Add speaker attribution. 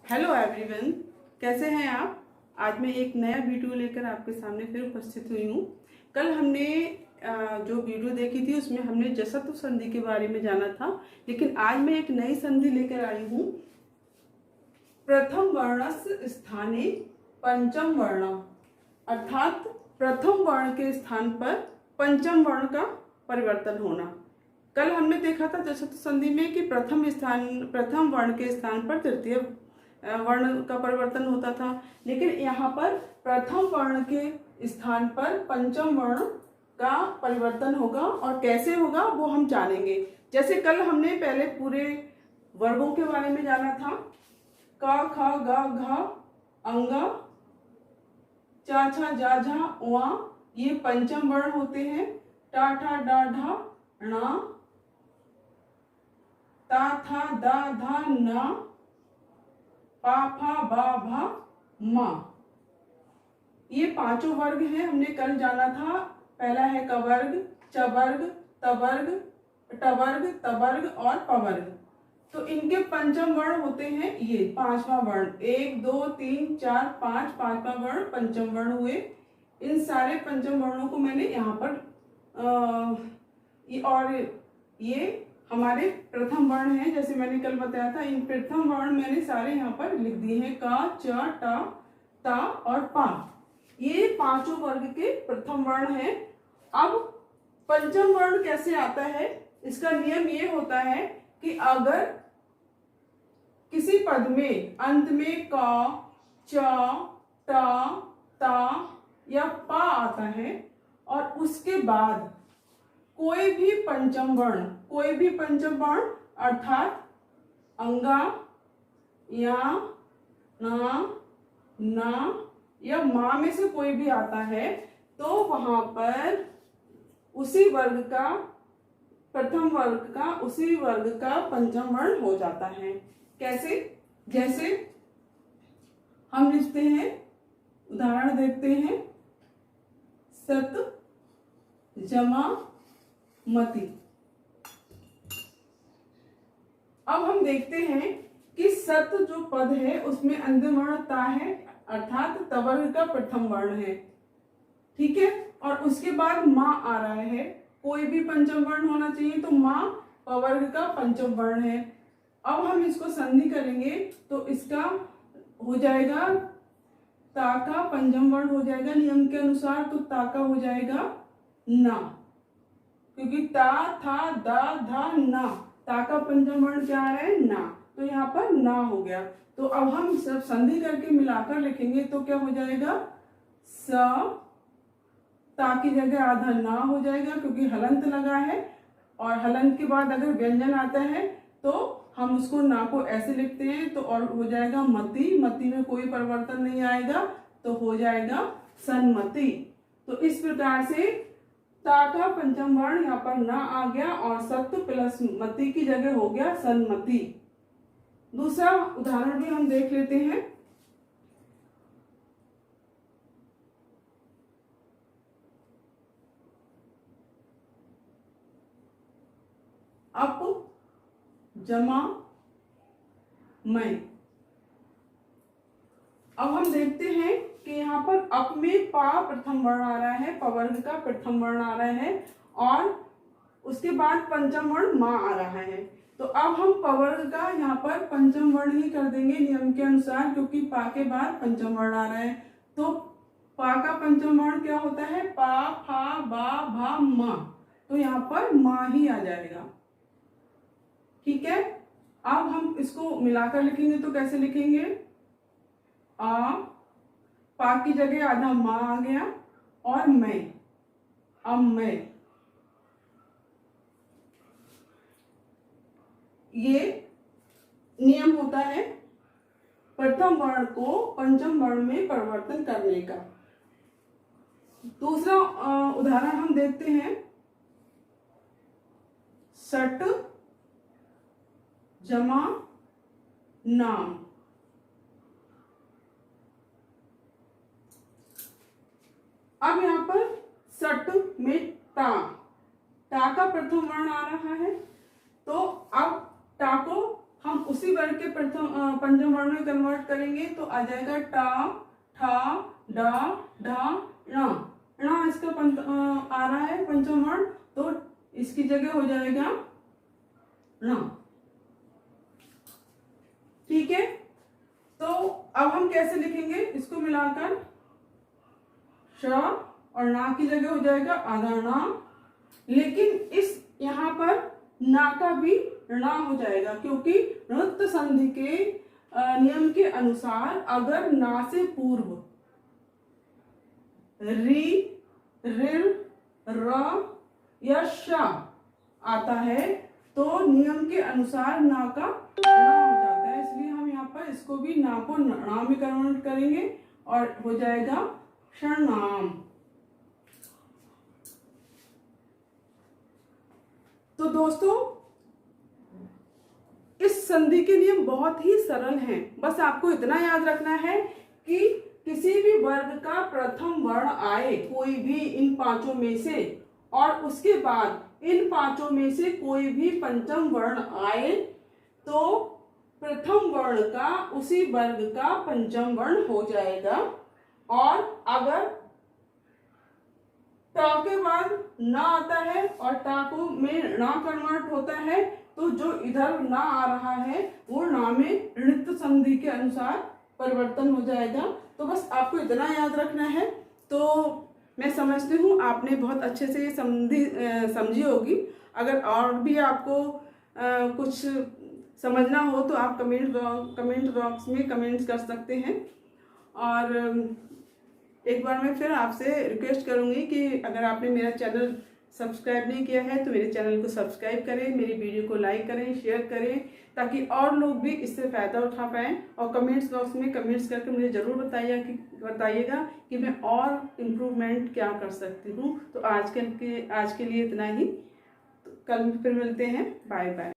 Speaker 1: Hello everyone, कैसे हैं आप। आज मैं एक नया वीडियो लेकर आपके सामने फिर उपस्थित हुई हूँ। कल हमने जो वीडियो देखी थी उसमें हमने जसत्व संधि के बारे में जाना था, लेकिन आज मैं एक नई संधि लेकर आई हूँ। प्रथम वर्णस्य स्थाने पंचम वर्ण, अर्थात प्रथम वर्ण के स्थान पर पंचम वर्ण का परिवर्तन होना। कल हमने देखा था जसत्व संधि में कि प्रथम वर्ण के स्थान पर तृतीय वर्ण का परिवर्तन होता था, लेकिन यहाँ पर प्रथम वर्ण के स्थान पर पंचम वर्ण का परिवर्तन होगा और कैसे होगा वो हम जानेंगे। जैसे कल हमने पहले पूरे वर्गों के बारे में जाना था। क ख ग घ अंग चा छा जा झा उआ, ये पंचम वर्ण होते हैं। टा ठा डा ढा णा, ता था दा धा ना, पा फा बा भा मा, ये पांचों वर्ग हैं। हमने कल जाना था। पहला है क वर्ग, च वर्ग, त वर्ग, ट वर्ग, त वर्ग और प वर्ग। तो इनके पंचम वर्ण होते हैं ये पांचवा वर्ण। 1 2 3 4 5 पांचवा वर्ण पंचम वर्ण हुए। इन सारे पंचम वर्णों को मैंने यहाँ पर और ये हमारे प्रथम वर्ण हैं। जैसे मैंने कल बताया था, इन प्रथम वर्ण मैंने सारे यहाँ पर लिख दिए हैं। क च ट ता और पा, ये पांचों वर्ग के प्रथम वर्ण हैं। अब पंचम वर्ण कैसे आता है, इसका नियम ये होता है कि अगर किसी पद में अंत में क च ट ता या पा आता है और उसके बाद कोई भी पंचम वर्ण अर्थात अंगा या ना या मा में से कोई भी आता है, तो वहां पर उसी वर्ग का प्रथम वर्ग का उसी वर्ग का पंचम वर्ण हो जाता है। कैसे? जैसे हम लिखते हैं, उदाहरण देखते हैं। सत जमा मति। अब हम देखते हैं कि सत जो पद है उसमें अंतिम वर्ण ता है, अर्थात त वर्ग का प्रथम वर्ण है। ठीक है, और उसके बाद मां आ रहा है। कोई भी पंचम वर्ण होना चाहिए, तो मां प वर्ग का पंचम वर्ण है। अब हम इसको संधि करेंगे तो इसका हो जाएगा ता का पंचम वर्ण हो जाएगा नियम के अनुसार, तो ता का हो जाएगा ना, क्योंकि ता था दा धा ना, ता का पंचम वर्ण क्या आ रहा है? ना, तो यहाँ पर ना हो गया। तो अब हम सब संधि करके मिलाकर लिखेंगे तो क्या हो जाएगा? स, ता की जगह आधा ना हो जाएगा क्योंकि हलंत लगा है, और हलंत के बाद अगर व्यंजन आता है तो हम उसको ना को ऐसे लिखते हैं, तो और हो जाएगा मति। मति में कोई परिवर्तन नहीं आएगा, तो हो जाएगा सन्मति। तो इस प्रकार से ता का पंचम वर्ण यहाँ पर ना आ गया और सत्व प्लस मति की जगह हो गया सन्मति। दूसरा उदाहरण भी हम देख लेते हैं। अप जमा मैं। अब हम देखते हैं कि यहाँ पर अप में पा प्रथम वर्ण आ रहा है, प वर्ग का प्रथम वर्ण आ रहा है, और उसके बाद पंचम वर्ण मां आ रहा है। तो अब हम प वर्ग का यहाँ पर पंचम वर्ण ही कर देंगे नियम के अनुसार, क्योंकि पा के बाद पंचम वर्ण आ रहा है। तो पा का पंचम वर्ण क्या होता है? पा फा बा भा मा, तो यहाँ पर मां ही आ जाएगा। ठीक है, अब हम इसको मिलाकर लिखेंगे तो कैसे लिखेंगे? आ, पा की जगह आधा मां आ गया, और मैं, अब मैं, ये नियम होता है प्रथम वर्ण को पंचम वर्ण में परिवर्तन करने का। दूसरा उदाहरण हम देखते हैं। सट जमा नाम। अब यहाँ पर सट में टा का प्रथम वर्ण आ रहा है, तो अब टा को हम उसी वर्ग के प्रथम पंचम वर्ण में कन्वर्ट करेंगे तो आ जाएगा टा, ठा, डा, ढा, णा। णा इसका आ रहा है पंचम वर्ण, तो इसकी जगह हो जाएगा णा। ठीक है, तो अब हम कैसे लिखेंगे इसको मिलाकर, श और ना की जगह हो जाएगा आधा णा, लेकिन इस यहाँ पर ना का भी णा हो जाएगा, क्योंकि णुत्व संधि के नियम के अनुसार अगर ना से पूर्व री, ऋ, र या श आता है तो नियम के अनुसार ना का णा हो जाता है। इसलिए हम यहाँ पर इसको भी ना को णा में कन्वर्ट करेंगे और हो जाएगा षण्णाम। तो दोस्तों इस संधि के नियम बहुत ही सरल हैं, बस आपको इतना याद रखना है कि किसी भी वर्ग का प्रथम वर्ण आए कोई भी इन पांचों में से, और उसके बाद इन पांचों में से कोई भी पंचम वर्ण आए तो प्रथम वर्ण का उसी वर्ग का पंचम वर्ण हो जाएगा। और अगर टा के बाद ना आता है और टा को में ना कन्वर्ट होता है तो जो इधर ना आ रहा है वो ना में ऋत संधि के अनुसार परिवर्तन हो जाएगा। तो बस आपको इतना याद रखना है। तो मैं समझती हूँ आपने बहुत अच्छे से ये संधि समझी होगी। अगर और भी आपको कुछ समझना हो तो आप कमेंट बॉक्स में कमेंट्स कर सकते हैं। और एक बार मैं फिर आपसे रिक्वेस्ट करूंगी कि अगर आपने मेरा चैनल सब्सक्राइब नहीं किया है तो मेरे चैनल को सब्सक्राइब करें, मेरी वीडियो को लाइक करें, शेयर करें, ताकि और लोग भी इससे फ़ायदा उठा पाएँ। और कमेंट्स बॉक्स में कमेंट्स करके मुझे ज़रूर बताइएगा कि मैं और इम्प्रूवमेंट क्या कर सकती हूँ। तो आज के लिए इतना ही। तो कल फिर मिलते हैं। Bye bye.